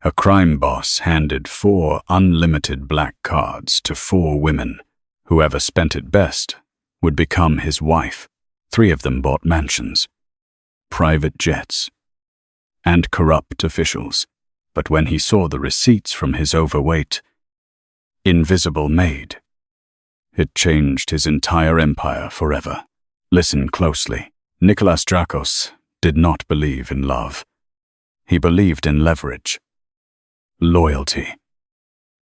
A crime boss handed 4 unlimited black cards to 4 women. Whoever spent it best would become his wife. 3 of them bought mansions, private jets, and corrupt officials. But when he saw the receipts from his overweight, invisible maid, it changed his entire empire forever. Listen closely. Nicholas Drakos did not believe in love. He believed in leverage, loyalty,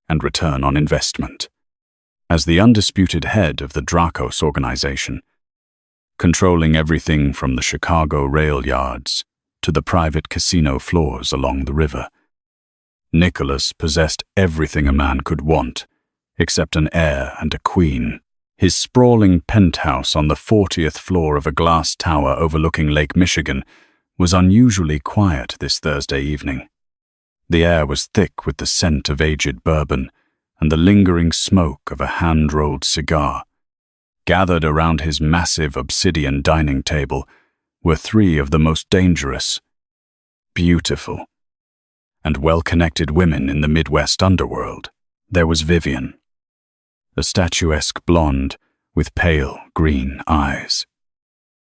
and return on investment. As the undisputed head of the Drakos Organization, controlling everything from the Chicago rail yards to the private casino floors along the river, Nicholas possessed everything a man could want, except an heir and a queen. His sprawling penthouse on the 40th floor of a glass tower overlooking Lake Michigan was unusually quiet this Thursday evening. The air was thick with the scent of aged bourbon and the lingering smoke of a hand-rolled cigar. Gathered around his massive obsidian dining table were 3 of the most dangerous, beautiful, and well-connected women in the Midwest underworld. There was Vivian, a statuesque blonde with pale green eyes,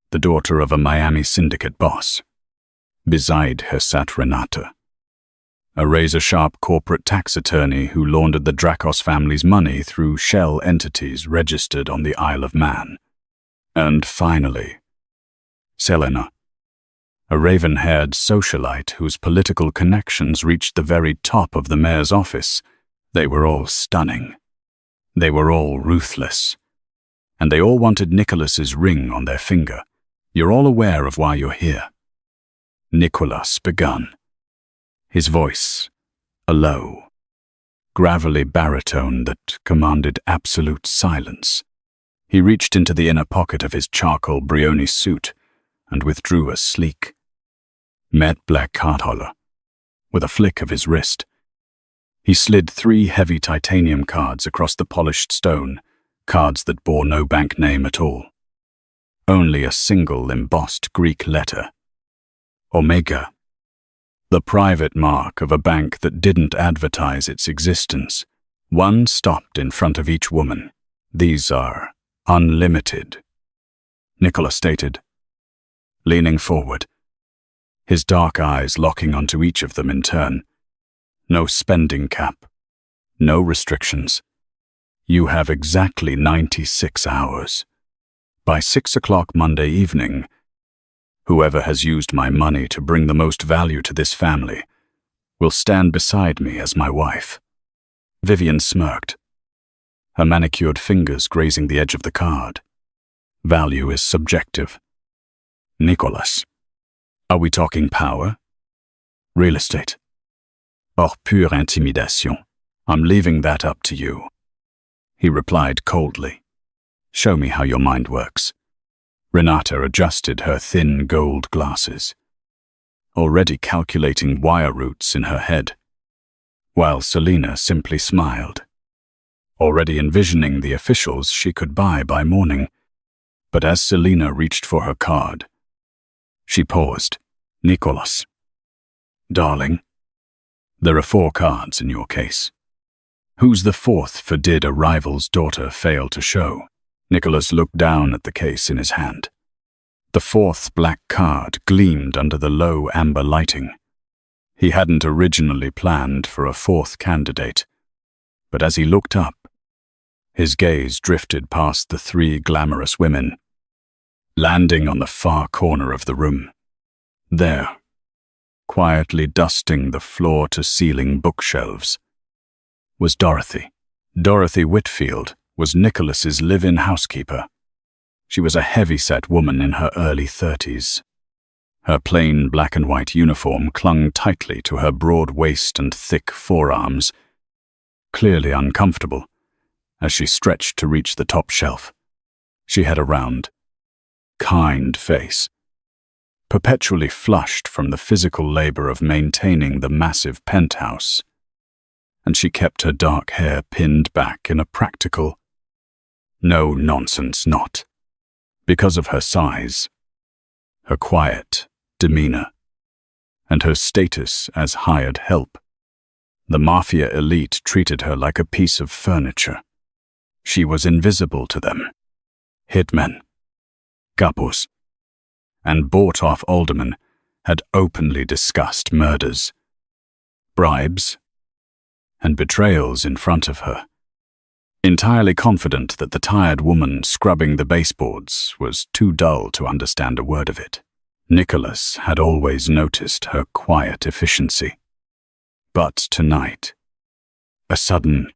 the daughter of a Miami syndicate boss. Beside her sat Renata, a razor-sharp corporate tax attorney who laundered the Drakos family's money through shell entities registered on the Isle of Man. And finally, Selena, a raven-haired socialite whose political connections reached the very top of the mayor's office. They were all stunning. They were all ruthless. And they all wanted Nicholas's ring on their finger. You're all aware of why you're here. Nicholas begun. His voice, a low, gravelly baritone that commanded absolute silence. He reached into the inner pocket of his charcoal Brioni suit and withdrew a sleek, matte black card holder. With a flick of his wrist, he slid 3 heavy titanium cards across the polished stone, cards that bore no bank name at all. Only a single embossed Greek letter, Omega, the private mark of a bank that didn't advertise its existence. One stopped in front of each woman. These are unlimited, Nicholas stated, leaning forward, his dark eyes locking onto each of them in turn. No spending cap, no restrictions. You have exactly 96 hours. By 6 o'clock Monday evening, whoever has used my money to bring the most value to this family will stand beside me as my wife. Vivian smirked, her manicured fingers grazing the edge of the card. Value is subjective. Nicholas, are we talking power? Real estate? Or pure intimidation? I'm leaving that up to you. He replied coldly. Show me how your mind works. Renata adjusted her thin gold glasses, already calculating wire roots in her head, while Selena simply smiled, already envisioning the officials she could buy by morning. But as Selena reached for her card, she paused. Nicholas. Darling, there are 4 cards in your case. Who's the 4th for did a rival's daughter fail to show? Nicholas looked down at the case in his hand. The 4th black card gleamed under the low amber lighting. He hadn't originally planned for a 4th candidate, but as he looked up, his gaze drifted past the 3 glamorous women, landing on the far corner of the room. There, quietly dusting the floor-to-ceiling bookshelves, was Dorothy. Dorothy Whitfield was Nicholas's live-in housekeeper. She was a heavy-set woman in her early 30s. Her plain black and white uniform clung tightly to her broad waist and thick forearms, clearly uncomfortable as she stretched to reach the top shelf. She had a round, kind face, perpetually flushed from the physical labor of maintaining the massive penthouse, and she kept her dark hair pinned back in a practical, no-nonsense knot. Because of her size, her quiet demeanor, and her status as hired help, The mafia elite treated her like a piece of furniture. She was invisible to them. Hitmen, capos, and bought-off aldermen had openly discussed murders, bribes, and betrayals in front of her. Entirely confident that the tired woman scrubbing the baseboards was too dull to understand a word of it, Nicholas had always noticed her quiet efficiency. But tonight, a sudden,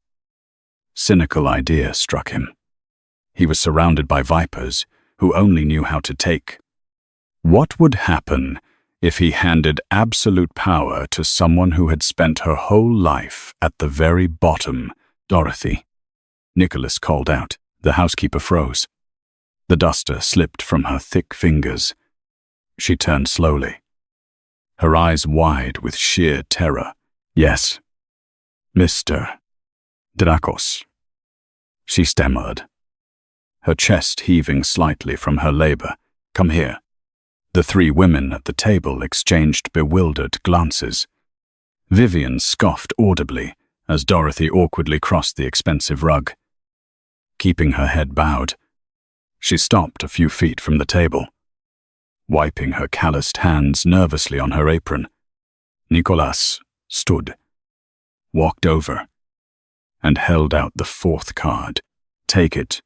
cynical idea struck him. He was surrounded by vipers who only knew how to take. What would happen if he handed absolute power to someone who had spent her whole life at the very bottom? Dorothy, Nicholas called out. The housekeeper froze. The duster slipped from her thick fingers. She turned slowly, her eyes wide with sheer terror. Yes, Mr. Drakos, she stammered, her chest heaving slightly from her labor. Come here. The three women at the table exchanged bewildered glances. Vivian scoffed audibly as Dorothy awkwardly crossed the expensive rug. Keeping her head bowed, she stopped a few feet from the table, wiping her calloused hands nervously on her apron. Nicholas stood, walked over, and held out the fourth card. Take it,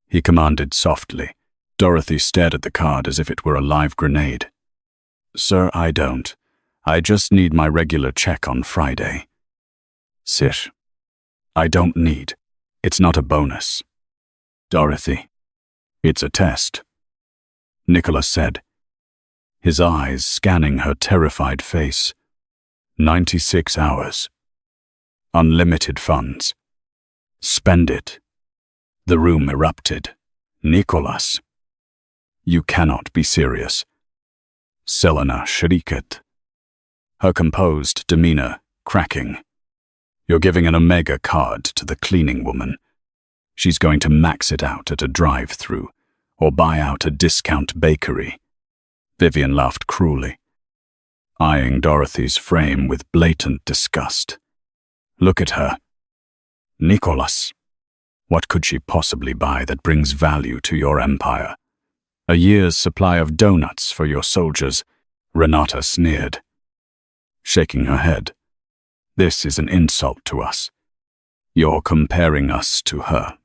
he commanded softly. Dorothy stared at the card as if it were a live grenade. Sir, I don't. I just need my regular check on Friday. Sit. I don't need. It's not a bonus. Dorothy, it's a test, Nicholas said, his eyes scanning her terrified face. 96 hours. Unlimited funds. Spend it. The room erupted. Nicholas, you cannot be serious. Selena shrieked, her composed demeanor cracking. You're giving an Omega card to the cleaning woman. She's going to max it out at a drive-thru or buy out a discount bakery. Vivian laughed cruelly, eyeing Dorothy's frame with blatant disgust. Look at her. Nicholas, what could she possibly buy that brings value to your empire? A year's supply of donuts for your soldiers, Renata sneered, shaking her head. This is an insult to us. You're comparing us to her.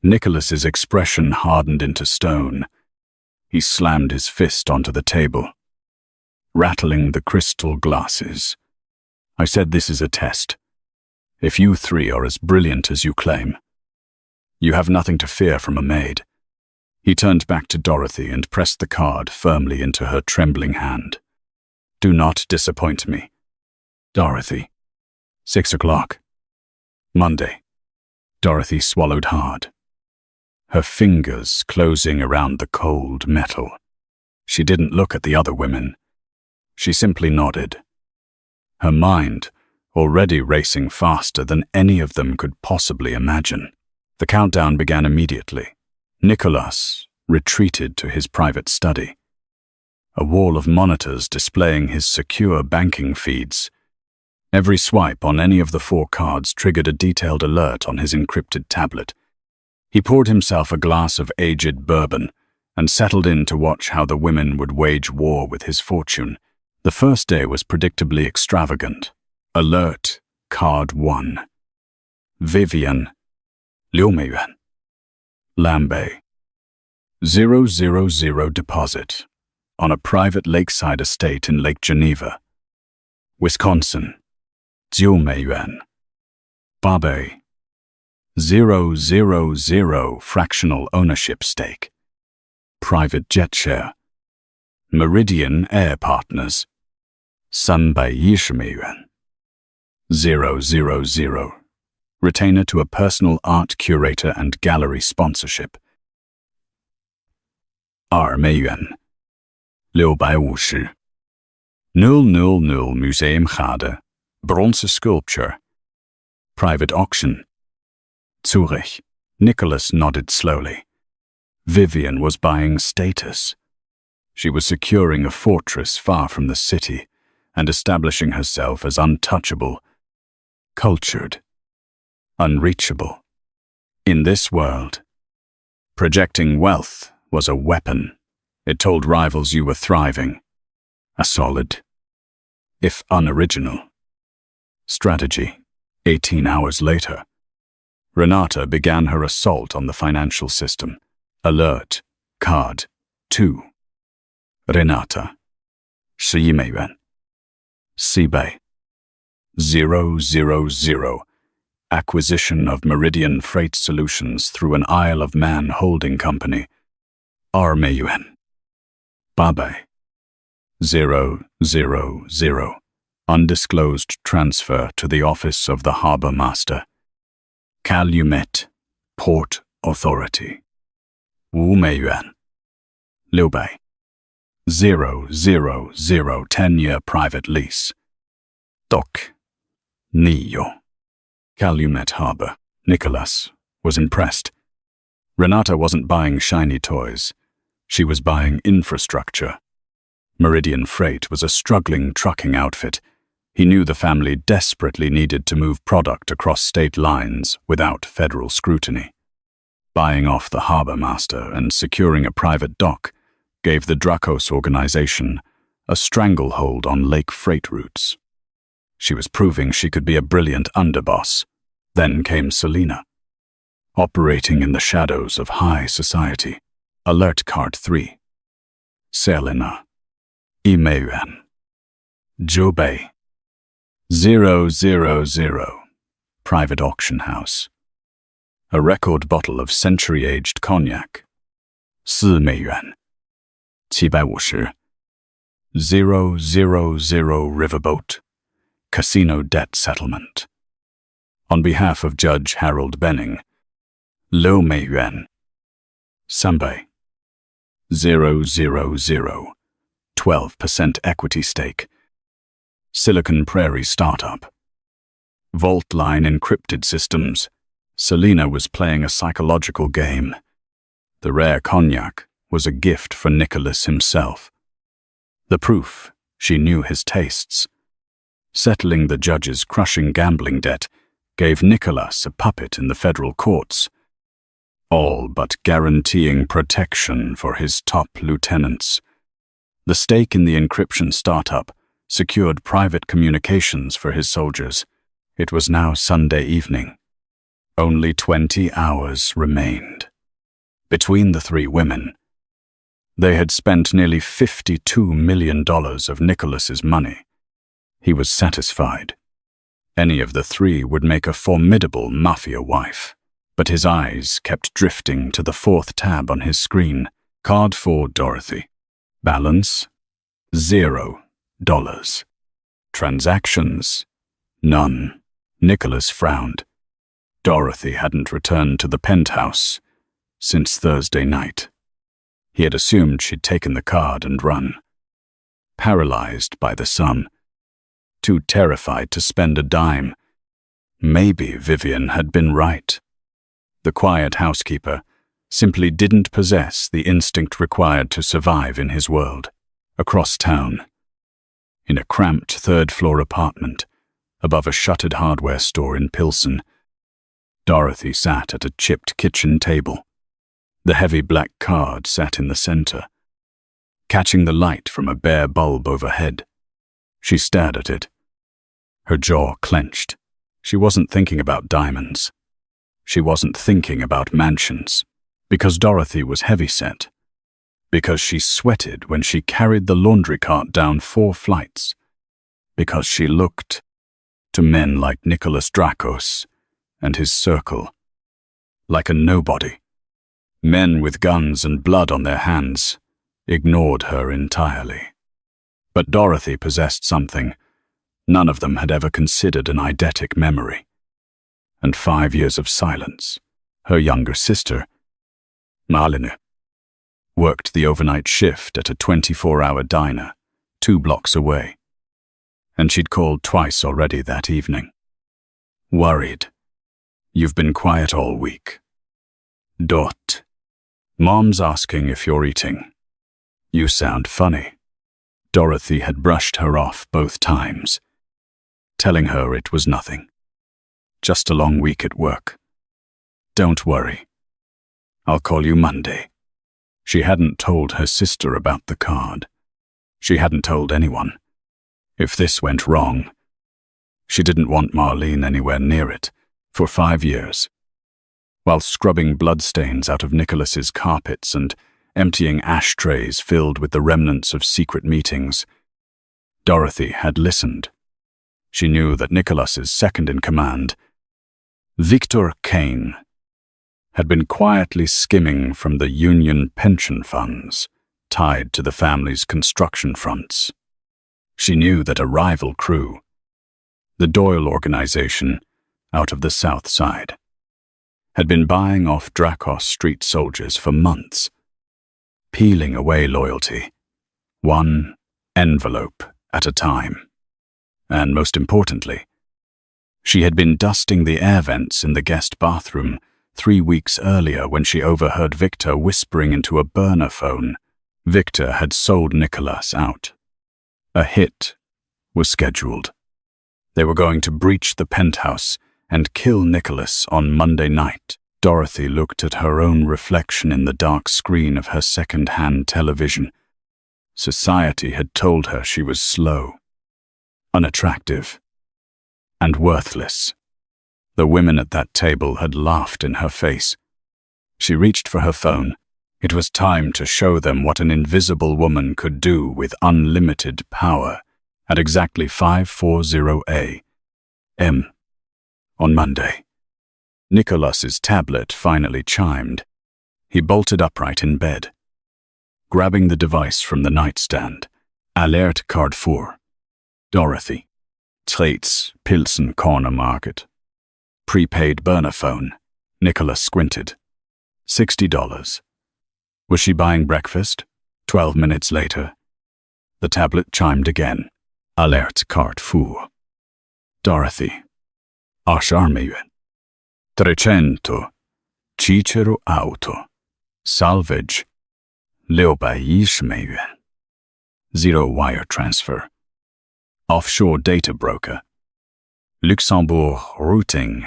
Nicholas's expression hardened into stone. He slammed his fist onto the table, rattling the crystal glasses. I said this is a test. If you three are as brilliant as you claim, you have nothing to fear from a maid. He turned back to Dorothy and pressed the card firmly into her trembling hand. Do not disappoint me, Dorothy. 6 o'clock. Monday. Dorothy swallowed hard, her fingers closing around the cold metal. She didn't look at the other women. She simply nodded, her mind already racing faster than any of them could possibly imagine. The countdown began immediately. Nicholas retreated to his private study, a wall of monitors displaying his secure banking feeds. Every swipe on any of the 4 cards triggered a detailed alert on his encrypted tablet. He poured himself a glass of aged bourbon and settled in to watch how the women would wage war with his fortune. The first day was predictably extravagant. Alert, card 1. Vivian, Liu Meiyuan. Lambe. 000 deposit on a private lakeside estate in Lake Geneva. Wisconsin. 9 Meiyuan. Babe. 000 fractional ownership stake. Private jet share. Meridian Air Partners. 310 Meiyuan. 000. Retainer to a personal art curator and gallery sponsorship. 2 Meiyuan. 650. 000 museumgade. Bronze sculpture. Private auction. Zurich. Nicholas nodded slowly. Vivian was buying status. She was securing a fortress far from the city and establishing herself as untouchable, cultured, unreachable. In this world, projecting wealth was a weapon. It told rivals you were thriving. A solid, if unoriginal, strategy. 18 hours later, Renata began her assault on the financial system. Alert, card 2. Renata, 11美元. Seabay, 000. Acquisition of Meridian Freight Solutions through an Isle of Man holding company. 2美元. Babay, 000. Undisclosed transfer to the office of the Harbour Master. Calumet Port Authority. 5美元. Liu Bei, 000. 10-year private lease. Doc. Nio. Calumet Harbour. Nicholas was impressed. Renata wasn't buying shiny toys. She was buying infrastructure. Meridian Freight was a struggling trucking outfit. He knew the family desperately needed to move product across state lines without federal scrutiny. Buying off the harbour master and securing a private dock gave the Drakos Organization a stranglehold on lake freight routes. She was proving she could be a brilliant underboss. Then came Selena, operating in the shadows of high society. Alert card 3. Selena, 1美元. Jobei, 000. Private auction house. A record bottle of century-aged cognac. 4美元. 750. 000 riverboat. Casino debt settlement. On behalf of Judge Harold Benning. 6美元. Sambay, 000. 12% equity stake. Silicon Prairie startup. Vault line encrypted systems. Selena was playing a psychological game. The rare cognac was a gift for Nicholas himself. The proof, she knew his tastes. Settling the judge's crushing gambling debt gave Nicholas a puppet in the federal courts, all but guaranteeing protection for his top lieutenants. The stake in the encryption startup secured private communications for his soldiers. It was now Sunday evening. Only 20 hours remained. Between the three women, they had spent nearly $52 million of Nicholas's money. He was satisfied. Any of the three would make a formidable mafia wife. But his eyes kept drifting to the fourth tab on his screen. Card 4 Dorothy. Balance, $0. Transactions, none. Nicholas frowned. Dorothy hadn't returned to the penthouse since Thursday night. He had assumed she'd taken the card and run. Paralyzed by the sum. Too terrified to spend a dime. Maybe Vivian had been right. The quiet housekeeper simply didn't possess the instinct required to survive in his world. Across town, in a cramped third-floor apartment, above a shuttered hardware store in Pilsen, Dorothy sat at a chipped kitchen table. The heavy black card sat in the center, catching the light from a bare bulb overhead. She stared at it. Her jaw clenched. She wasn't thinking about diamonds. She wasn't thinking about mansions, because Dorothy was heavyset, because she sweated when she carried the laundry cart down 4 flights, because she looked to men like Nicholas Drakos and his circle like a nobody. Men with guns and blood on their hands ignored her entirely. But Dorothy possessed something none of them had ever considered an eidetic memory. And 5 years of silence. Her younger sister, Marlene, worked the overnight shift at a 24-hour diner 2 blocks away, and she'd called twice already that evening. Worried. You've been quiet all week. Dot. Mom's asking if you're eating. You sound funny. Dorothy had brushed her off both times, telling her it was nothing. Just a long week at work. Don't worry. I'll call you Monday. She hadn't told her sister about the card. She hadn't told anyone. If this went wrong, she didn't want Marlene anywhere near it for 5 years. While scrubbing bloodstains out of Nicholas's carpets and emptying ashtrays filled with the remnants of secret meetings, Dorothy had listened. She knew that Nicholas's second-in-command, Victor Kane, had been quietly skimming from the union pension funds tied to the family's construction fronts. She knew that a rival crew, the Doyle Organization, out of the South Side, had been buying off Drakos street soldiers for months, peeling away loyalty, one envelope at a time. And most importantly, she had been dusting the air vents in the guest bathroom 3 weeks earlier when she overheard Victor whispering into a burner phone. Victor had sold Nicholas out. A hit was scheduled. They were going to breach the penthouse and kill Nicholas on Monday night. Dorothy looked at her own reflection in the dark screen of her second-hand television. Society had told her she was slow, unattractive, and worthless. The women at that table had laughed in her face. She reached for her phone. It was time to show them what an invisible woman could do with unlimited power at exactly 5:40 a.m. on Monday. Nicholas's tablet finally chimed. He bolted upright in bed. Grabbing the device from the nightstand, Alert card 4. Dorothy. Treats, Pilsen Corner Market. Prepaid burner phone. Nicholas squinted. $60. Was she buying breakfast? 12 minutes later, the tablet chimed again. Alert card 4. Dorothy. 10 miljoen. 300. Cicero auto. Salvage. Leopa 20 miljoen. 0 wire transfer. Offshore data broker. Luxembourg routing.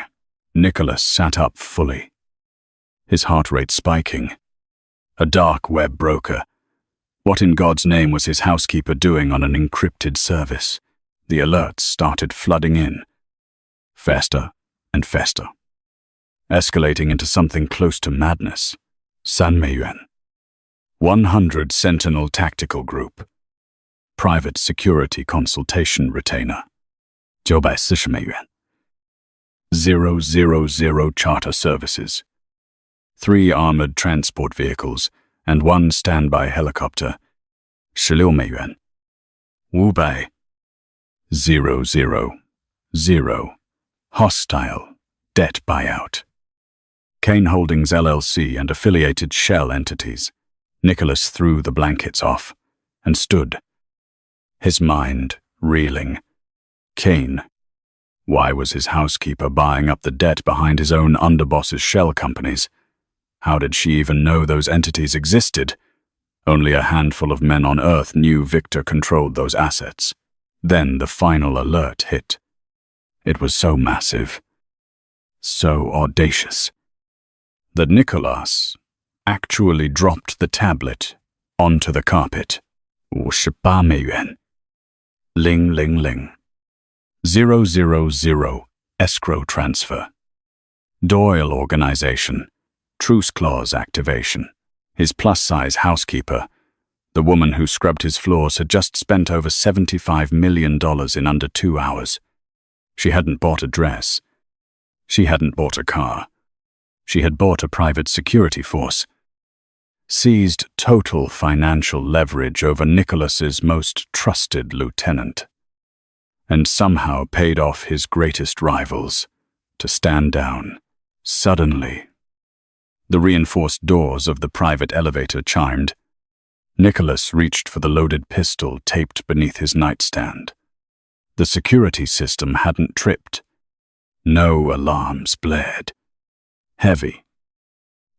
Nicholas sat up fully, his heart rate spiking. A dark web broker. What in God's name was his housekeeper doing on an encrypted service? The alerts started flooding in. Faster and faster. Escalating into something close to madness. 100 miljoen. 100 Sentinel Tactical Group. Private Security Consultation Retainer. 940 miljoen. 000 Charter Services. 3 armored transport vehicles and 1 standby helicopter. 16 miljoen. Wubai. 000. Hostile debt buyout. Kane Holdings LLC and affiliated shell entities. Nicholas threw the blankets off and stood, his mind reeling. Kane. Why was his housekeeper buying up the debt behind his own underboss's shell companies? How did she even know those entities existed? Only a handful of men on Earth knew Victor controlled those assets. Then the final alert hit. It was so massive, so audacious, that Nicholas actually dropped the tablet onto the carpet. 50 miljoen. Ling ling ling. 000 escrow transfer. Doyle Organization. Truce clause activation. His plus-size housekeeper, the woman who scrubbed his floors, had just spent over $75 million in under 2 hours. She hadn't bought a dress. She hadn't bought a car. She had bought a private security force. Seized total financial leverage over Nicholas's most trusted lieutenant. And somehow paid off his greatest rivals to stand down. Suddenly, the reinforced doors of the private elevator chimed. Nicholas reached for the loaded pistol taped beneath his nightstand. The security system hadn't tripped. No alarms blared. Heavy,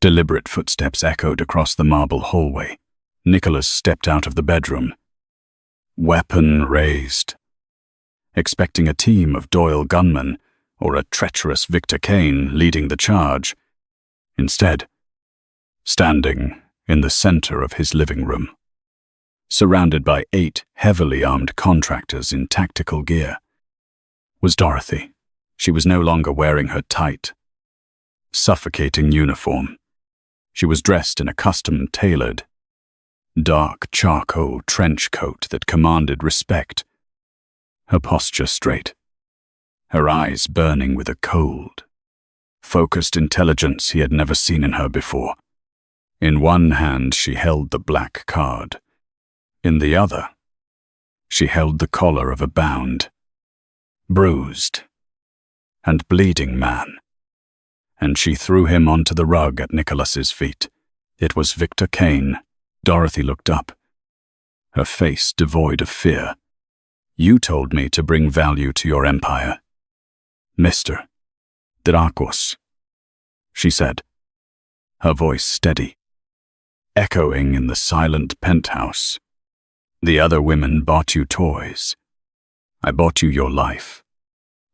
deliberate footsteps echoed across the marble hallway. Nicholas stepped out of the bedroom, weapon raised, expecting a team of Doyle gunmen or a treacherous Victor Kane leading the charge. Instead, standing in the center of his living room, surrounded by 8 heavily armed contractors in tactical gear, was Dorothy. She was no longer wearing her tight, suffocating uniform. She was dressed in a custom-tailored, dark charcoal trench coat that commanded respect, her posture straight, her eyes burning with a cold, focused intelligence he had never seen in her before. In one hand she held the black card. In the other, she held the collar of a bound, bruised, and bleeding man, and she threw him onto the rug at Nicholas's feet. It was Victor Kane. Dorothy looked up, her face devoid of fear. "You told me to bring value to your empire, Mr. Drakos," she said, her voice steady, echoing in the silent penthouse. "The other women bought you toys. I bought you your life.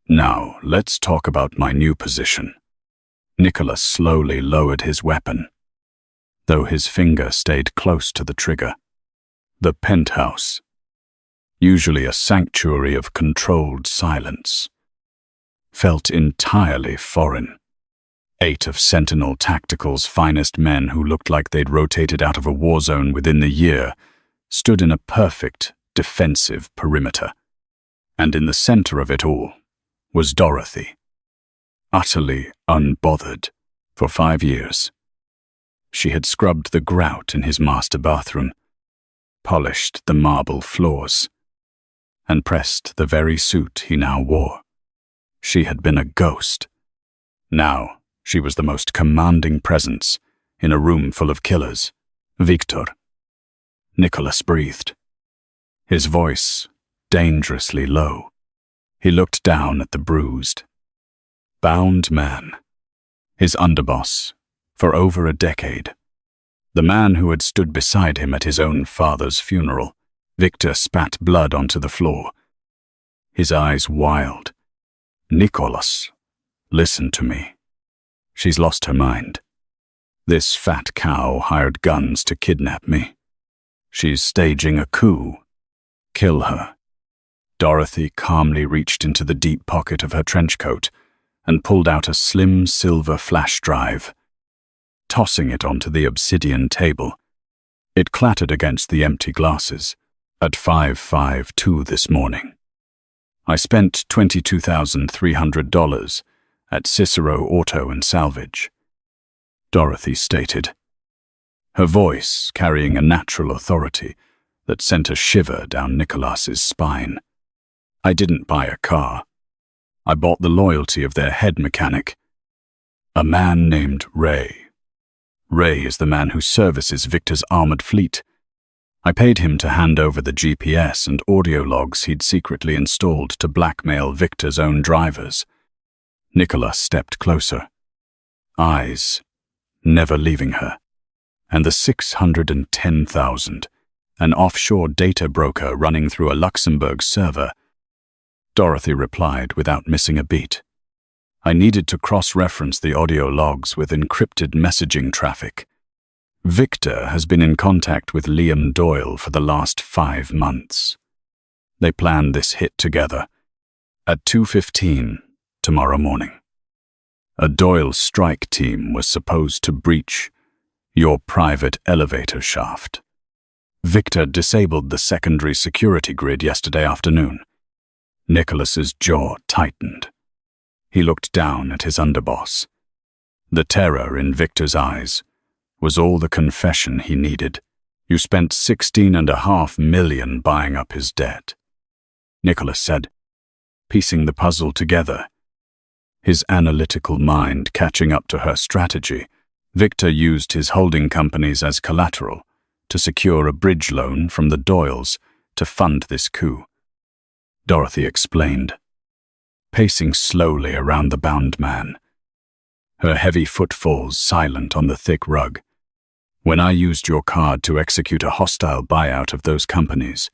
Now, let's talk about my new position." Nicholas slowly lowered his weapon, though his finger stayed close to the trigger. The penthouse, usually a sanctuary of controlled silence, felt entirely foreign. 8 of Sentinel Tactical's finest men who looked like they'd rotated out of a war zone within the year stood in a perfect defensive perimeter. And in the center of it all was Dorothy, utterly unbothered. For 5 years, she had scrubbed the grout in his master bathroom, polished the marble floors, and pressed the very suit he now wore. She had been a ghost. Now she was the most commanding presence in a room full of killers. "Victor," Nicholas breathed, his voice dangerously low. He looked down at the bruised, bound man, his underboss for over a decade, the man who had stood beside him at his own father's funeral. Victor spat blood onto the floor, his eyes wild. "Nicholas, listen to me. She's lost her mind. This fat cow hired guns to kidnap me. She's staging a coup. Kill her." Dorothy calmly reached into the deep pocket of her trench coat and pulled out a slim silver flash drive, tossing it onto the obsidian table. It clattered against the empty glasses. "At 5:52 this morning, I spent $22,300 at Cicero Auto and Salvage," Dorothy stated, her voice carrying a natural authority that sent a shiver down Nicholas's spine. "I didn't buy a car. I bought the loyalty of their head mechanic, a man named Ray. Ray is the man who services Victor's armored fleet. I paid him to hand over the GPS and audio logs he'd secretly installed to blackmail Victor's own drivers." Nicholas stepped closer, eyes never leaving her. "And the 610,000, an offshore data broker running through a Luxembourg server," Dorothy replied without missing a beat. "I needed to cross-reference the audio logs with encrypted messaging traffic. Victor has been in contact with Liam Doyle for the last 5 months. They planned this hit together at 2:15 tomorrow morning. A Doyle strike team was supposed to breach your private elevator shaft. Victor disabled the secondary security grid yesterday afternoon." Nicholas's jaw tightened. He looked down at his underboss. The terror in Victor's eyes was all the confession he needed. "You spent $16.5 million buying up his debt," Nicholas said, piecing the puzzle together, his analytical mind catching up to her strategy. "Victor used his holding companies as collateral to secure a bridge loan from the Doyles to fund this coup," Dorothy explained, pacing slowly around the bound man, her heavy footfalls silent on the thick rug. "When I used your card to execute a hostile buyout of those companies,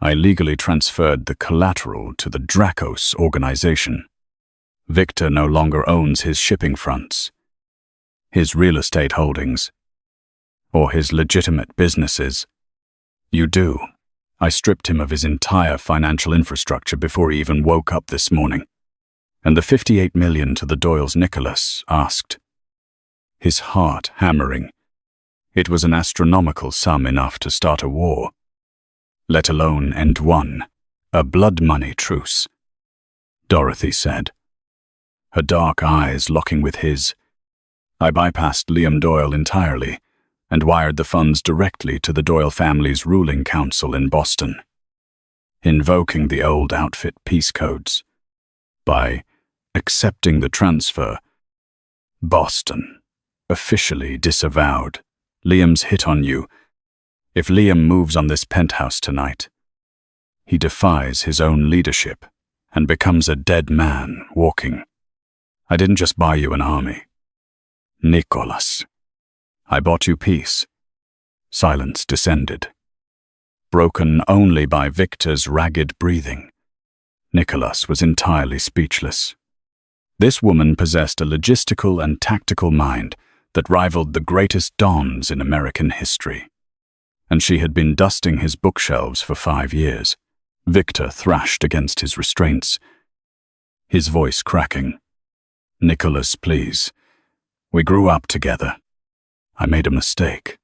I legally transferred the collateral to the Drakos Organization. Victor no longer owns his shipping fronts, his real estate holdings, or his legitimate businesses. You do. I stripped him of his entire financial infrastructure before he even woke up this morning. And the 58 million to the Doyles Nicholas asked, his heart hammering. It was an astronomical sum, enough to start a war, let alone end one, a blood money truce. Dorothy said, her dark eyes locking with his. I bypassed Liam Doyle entirely and wired the funds directly to the Doyle family's ruling council in Boston, invoking the old outfit peace codes. By accepting the transfer, Boston officially disavowed Liam's hit on you. If Liam moves on this penthouse tonight, he defies his own leadership and becomes a dead man walking. I didn't just buy you an army, Nicholas. I bought you peace. Silence descended, broken only by Victor's ragged breathing. Nicholas was entirely speechless. This woman possessed a logistical and tactical mind that rivaled the greatest dons in American history. And she had been dusting his bookshelves for 5 years. Victor thrashed against his restraints, his voice cracking. Nicholas, please. We grew up together. I made a mistake.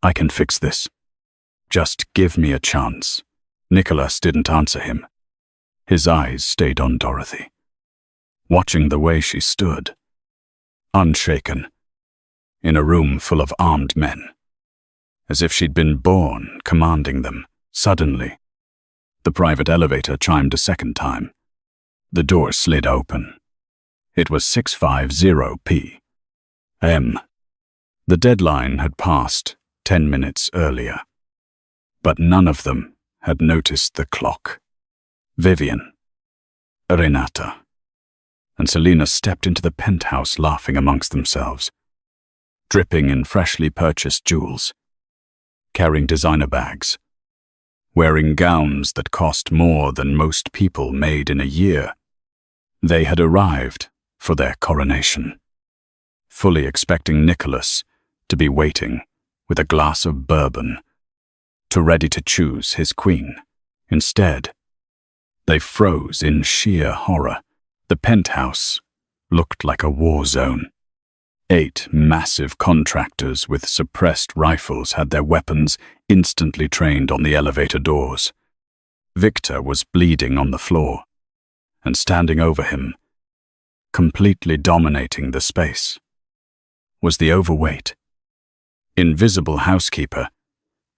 I can fix this. Just give me a chance. Nicholas didn't answer him. His eyes stayed on Dorothy, watching the way she stood, unshaken, in a room full of armed men, as if she'd been born commanding them. Suddenly, the private elevator chimed a second time. The door slid open. It was 6:50 p.m. The deadline had passed 10 minutes earlier, but none of them had noticed the clock. Vivian, Renata, and Selena stepped into the penthouse laughing amongst themselves, dripping in freshly purchased jewels, carrying designer bags, wearing gowns that cost more than most people made in a year. They had arrived for their coronation, fully expecting Nicholas to be waiting with a glass of bourbon, ready to choose his queen. Instead, they froze in sheer horror. The penthouse looked like a war zone. 8 massive contractors with suppressed rifles had their weapons instantly trained on the elevator doors. Victor was bleeding on the floor, and standing over him, completely dominating the space, was the overweight, invisible housekeeper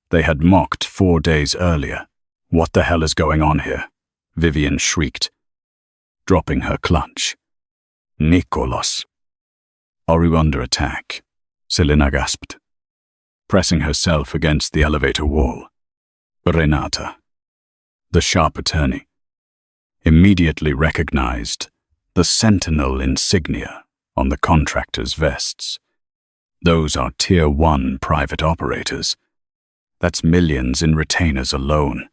they had mocked 4 days earlier. What the hell is going on here? Vivian shrieked, dropping her clutch. Nicholas. Are you under attack? Selena gasped, pressing herself against the elevator wall. Renata, the sharp attorney, immediately recognized the sentinel insignia on the contractors' vests. Those are Tier 1 private operators. That's millions in retainers alone.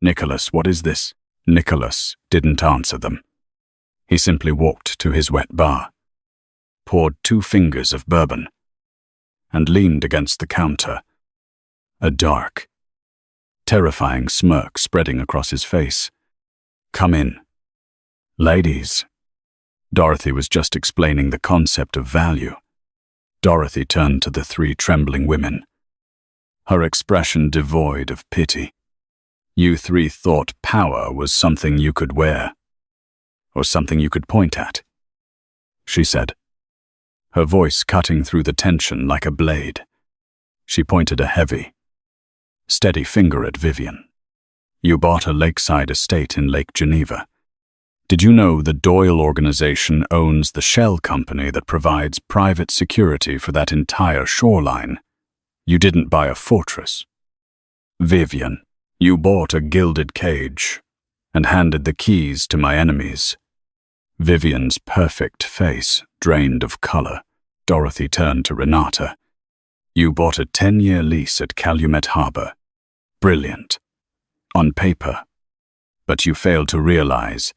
Nicholas, what is this? Nicholas didn't answer them. He simply walked to his wet bar, poured 2 fingers of bourbon, and leaned against the counter, a dark, terrifying smirk spreading across his face. Come in. Ladies. Dorothy was just explaining the concept of value. Dorothy turned to the 3 trembling women, her expression devoid of pity. You 3 thought power was something you could wear, or something you could point at, she said, her voice cutting through the tension like a blade. She pointed a heavy, steady finger at Vivian. You bought a lakeside estate in Lake Geneva. Did you know the Doyle Organization owns the shell company that provides private security for that entire shoreline? You didn't buy a fortress. Vivian, you bought a gilded cage and handed the keys to my enemies. Vivian's perfect face drained of color. Dorothy turned to Renata. You bought a 10-year lease at Calumet Harbor. Brilliant. On paper. But you failed to realize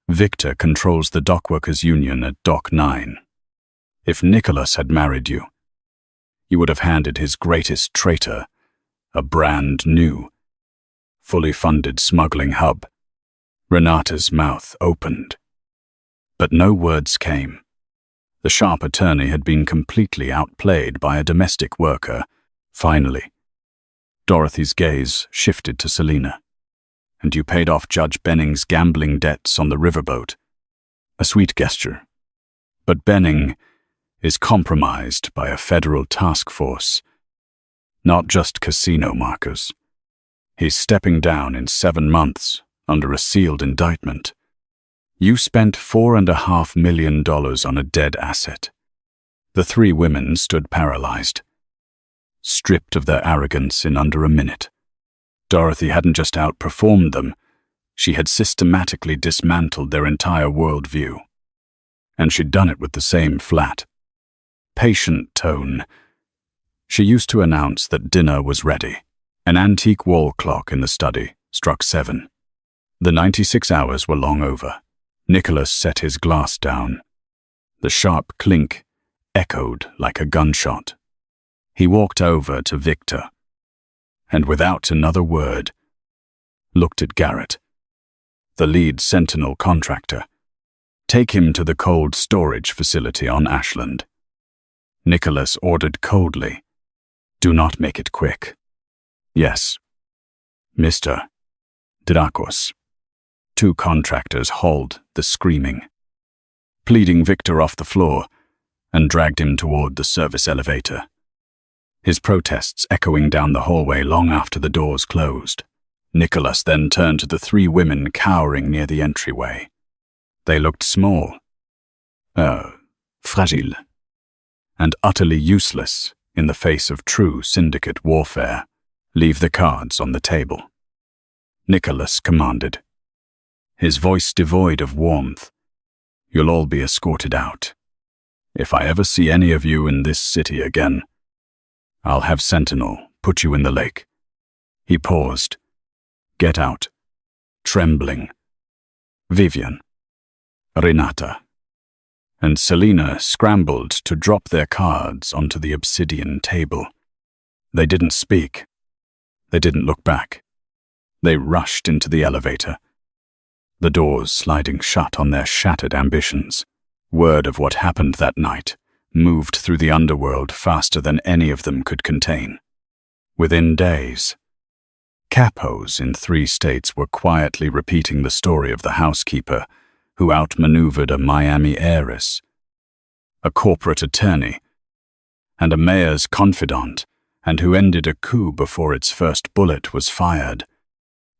Victor controls the dockworkers' union at Dock 9. If Nicholas had married you, you would have handed his greatest traitor a brand new, fully funded smuggling hub. Renata's mouth opened, but no words came. The sharp attorney had been completely outplayed by a domestic worker. Finally, Dorothy's gaze shifted to Selina. And you paid off Judge Benning's gambling debts on the riverboat. A sweet gesture. But Benning is compromised by a federal task force, not just casino markers. He's stepping down in 7 months under a sealed indictment. You spent $4.5 million on a dead asset. The 3 women stood paralyzed, stripped of their arrogance in under a minute. Dorothy hadn't just outperformed them, she had systematically dismantled their entire worldview. And she'd done it with the same flat, patient tone. She used to announce that dinner was ready. An antique wall clock in the study struck 7. The 96 hours were long over. Nicholas set his glass down. The sharp clink echoed like a gunshot. He walked over to Victor, and without another word, looked at Garrett, the lead Sentinel contractor. Take him to the cold storage facility on Ashland. Nicholas ordered coldly. Do not make it quick. Yes, Mr. Drakos. 2 contractors hauled the screaming, pleading Victor off the floor, and dragged him toward the service elevator, his protests echoing down the hallway long after the doors closed. Nicholas then turned to the 3 women cowering near the entryway. They looked small, fragile, and utterly useless in the face of true syndicate warfare. Leave the cards on the table, Nicholas commanded, his voice devoid of warmth. You'll all be escorted out. If I ever see any of you in this city again, I'll have Sentinel put you in the lake. He paused. Get out. Trembling. Vivian, Renata, and Selina scrambled to drop their cards onto the obsidian table. They didn't speak. They didn't look back. They rushed into the elevator, the doors sliding shut on their shattered ambitions. Word of what happened that night moved through the underworld faster than any of them could contain. Within days, capos in 3 states were quietly repeating the story of the housekeeper who outmaneuvered a Miami heiress, a corporate attorney, and a mayor's confidant, and who ended a coup before its first bullet was fired.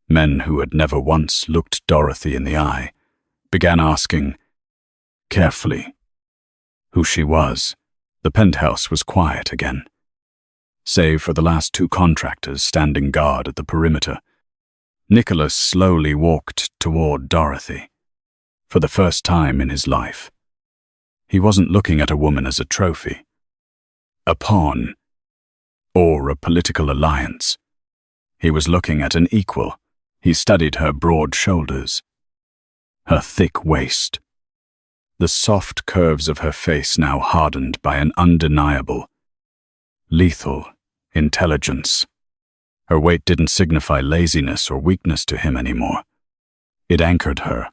Men who had never once looked Dorothy in the eye began asking, carefully, who she was. The penthouse was quiet again, save for the last 2 contractors standing guard at the perimeter. Nicholas slowly walked toward Dorothy. For the first time in his life, he wasn't looking at a woman as a trophy, a pawn, or a political alliance. He was looking at an equal. He studied her broad shoulders, her thick waist, the soft curves of her face now hardened by an undeniable, lethal intelligence. Her weight didn't signify laziness or weakness to him anymore. It anchored her.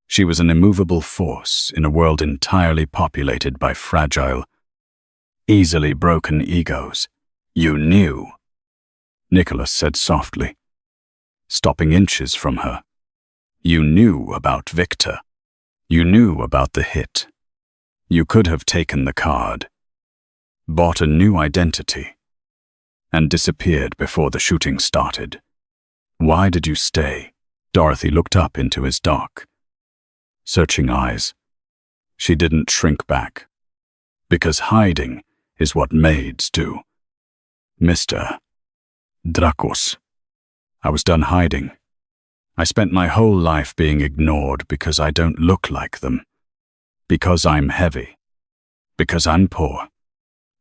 She was an immovable force in a world entirely populated by fragile, easily broken egos. You knew, Nicholas said softly, stopping inches from her. You knew about Victor. You knew about the hit. You could have taken the card, bought a new identity, and disappeared before the shooting started. Why did you stay? Dorothy looked up into his dark, searching eyes. She didn't shrink back, because hiding is what maids do. Mr. Drakos, I was done hiding. I spent my whole life being ignored because I don't look like them, because I'm heavy, because I'm poor.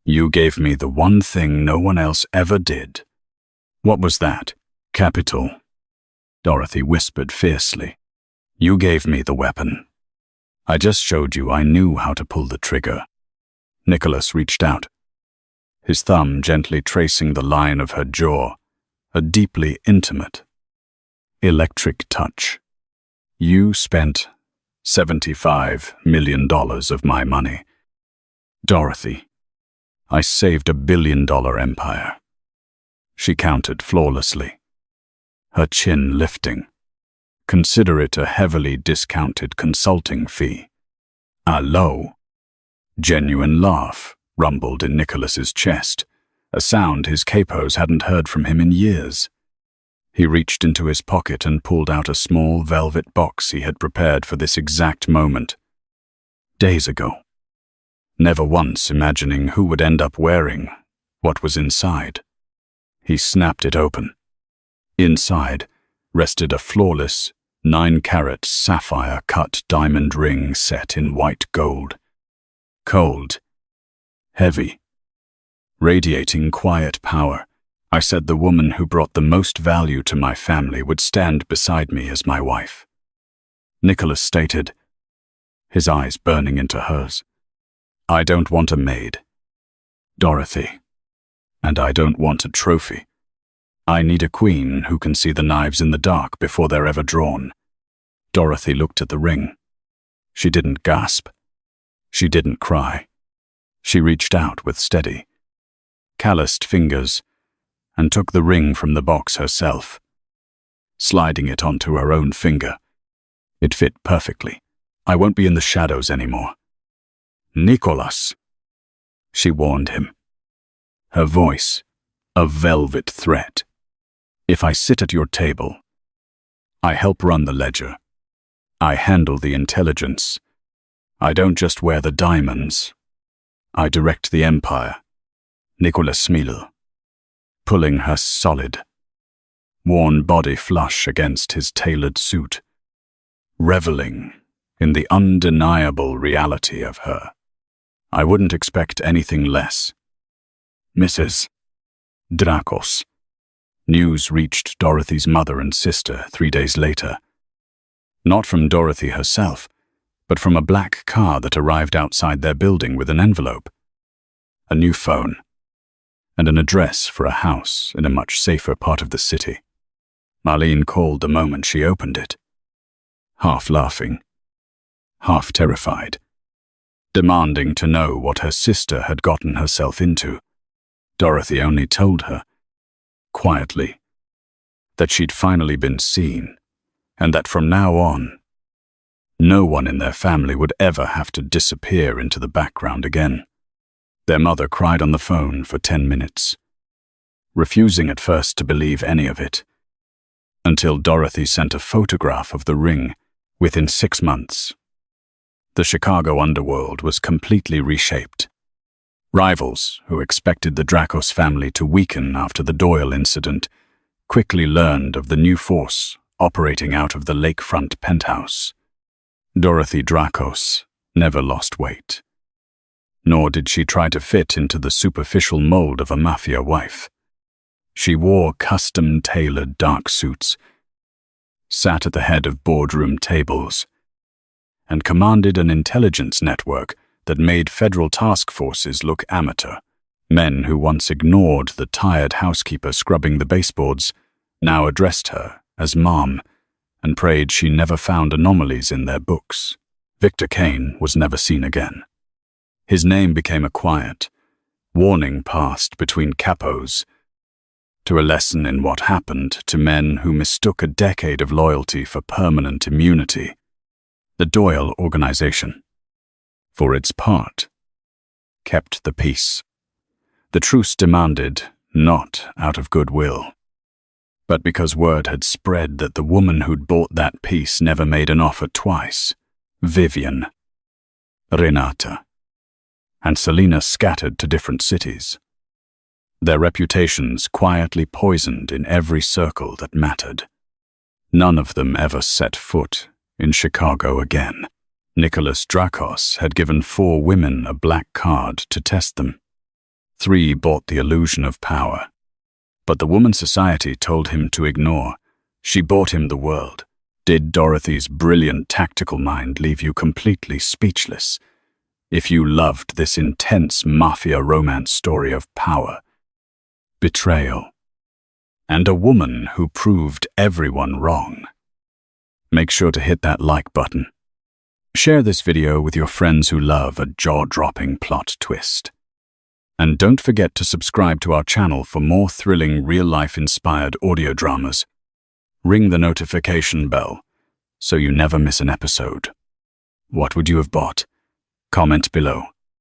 You gave me the one thing no one else ever did. What was that? Capital, Dorothy whispered fiercely. You gave me the weapon. I just showed you I knew how to pull the trigger." Nicholas reached out, his thumb gently tracing the line of her jaw, a deeply intimate, electric touch. "You spent $75 million of my money. Dorothy, I saved $1 billion empire." She counted flawlessly, her chin lifting. "Consider it a heavily discounted consulting fee." A low, genuine laugh rumbled in Nicholas's chest, a sound his capos hadn't heard from him in years. He reached into his pocket and pulled out a small velvet box he had prepared for this exact moment. Days ago, never once imagining who would end up wearing what was inside. He snapped it open. Inside rested a flawless 9-carat sapphire-cut diamond ring set in white gold. Cold, heavy, radiating quiet power. I said the woman who brought the most value to my family would stand beside me as my wife. Nicholas stated, his eyes burning into hers. "I don't want a maid, Dorothy, and I don't want a trophy. I need a queen who can see the knives in the dark before they're ever drawn." Dorothy looked at the ring. She didn't gasp. She didn't cry. She reached out with steady, calloused fingers and took the ring from the box herself, sliding it onto her own finger. It fit perfectly. "I won't be in the shadows anymore." "Nicholas," she warned him, her voice a velvet threat. "If I sit at your table, I help run the ledger. I handle the intelligence. I don't just wear the diamonds. I direct the empire." Nicholas smiled, pulling her solid, worn body flush against his tailored suit, reveling in the undeniable reality of her. "I wouldn't expect anything less." "Mrs. Drakos." News reached Dorothy's mother and sister 3 days later. Not from Dorothy herself, but from a black car that arrived outside their building with an envelope, a new phone, and an address for a house in a much safer part of the city. Marlene called the moment she opened it, half laughing, half terrified, demanding to know what her sister had gotten herself into. Dorothy only told her, quietly, that she'd finally been seen, and that from now on, no one in their family would ever have to disappear into the background again. Their mother cried on the phone for 10 minutes, refusing at first to believe any of it, until Dorothy sent a photograph of the ring within 6 months. The Chicago underworld was completely reshaped. Rivals who expected the Drakos family to weaken after the Doyle incident quickly learned of the new force operating out of the lakefront penthouse. Dorothy Drakos never lost weight, nor did she try to fit into the superficial mold of a mafia wife. She wore custom-tailored dark suits, sat at the head of boardroom tables, and commanded an intelligence network that made federal task forces look amateur. Men who once ignored the tired housekeeper scrubbing the baseboards now addressed her as Mom and prayed she never found anomalies in their books. Victor Kane was never seen again. His name became a quiet warning passed between capos, to a lesson in what happened to men who mistook a decade of loyalty for permanent immunity. The Doyle Organization, for its part, kept the peace. The truce demanded not out of goodwill, but because word had spread that the woman who'd bought that peace never made an offer twice. Vivian, Renata, and Selena scattered to different cities, their reputations quietly poisoned in every circle that mattered. None of them ever set foot in Chicago again. Nicholas Drakos had given 4 women a black card to test them. 3 bought the illusion of power, but the woman society told him to ignore. She bought him the world, Did Dorothy's brilliant tactical mind leave you completely speechless? If you loved this intense mafia romance story of power, betrayal, and a woman who proved everyone wrong, make sure to hit that like button. Share this video with your friends who love a jaw-dropping plot twist. And don't forget to subscribe to our channel for more thrilling real-life-inspired audio dramas. Ring the notification bell so you never miss an episode. What would you have bought? Comment below.